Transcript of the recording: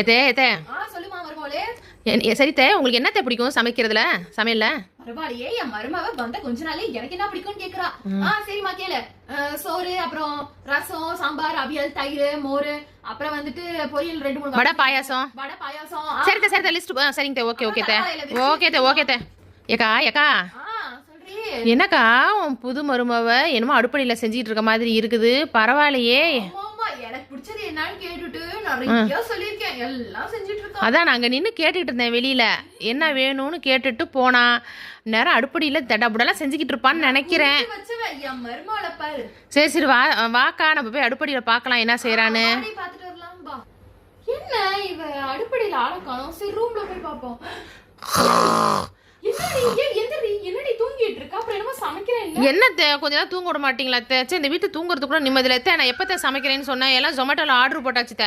ஏத்தே ஏத்தே சொல்லுமா மருமகளே. சரித்தே, உங்களுக்கு என்னத்தை பிடிக்கும் சமைக்கிறதுல சமையல்ல? பரவாயில்லையே, என் மருமக வந்த கொஞ்ச நாளே எனக்கு என்ன பிடிக்கும்னு கேக்குறா. சரிம்மா கேளு. சோறு, அப்புறம் ரசம், சாம்பார், அவியல், தயிர், மோர், அப்புறம் வந்துட்டு பொரியல் 2-3 வடை பாயாசம். சரித்தே சரித்தே லிஸ்ட் சரிங்க. ஓகே ஓகேத்தே ஓகேத்தே ஓகேத்தே. ஏக்கா ஏக்கா என்னக்கா உன் புது மருமவ என்னமோ அடுப்படியில் செஞ்சிட்டு இருக்க மாதிரி இருக்குது, பரவாயில்லையே. எனக்கு பிடிச்சது என்னன்னு கேட்டுட்டு நிறைய சொல்லிருக்கேன், எல்லாம் செஞ்சுட்டு இருக்கா. அதான் நாங்க நின்று கேட்டுக்கிட்டு இருந்தேன் வெளியில, என்ன வேணும்னு கேட்டுட்டு போனா. நேரம் அடுப்படியில தடபுடலாம் செஞ்சுக்கிட்டு இருப்பான்னு நினைக்கிறேன். சரி சரி வாக்கா, நம்ம போய் அடுப்படியில பாக்கலாம் என்ன செய்யறான்னு. என்ன இவ அடுப்படியில ஆள காணோம். சரி ரூம்ல போய் பாப்போம். என்னத்த கொஞ்ச நேரம் தூங்க விட மாட்டீங்களா? சரி இந்த வீட்டு தூங்குறது கூட நிம்மதியில. நான் எப்பத்த சமைக்கிறேன்னு சொன்னேன், எல்லாம் ஜொமேட்டோல ஆர்டர் போட்டாச்சுத்த.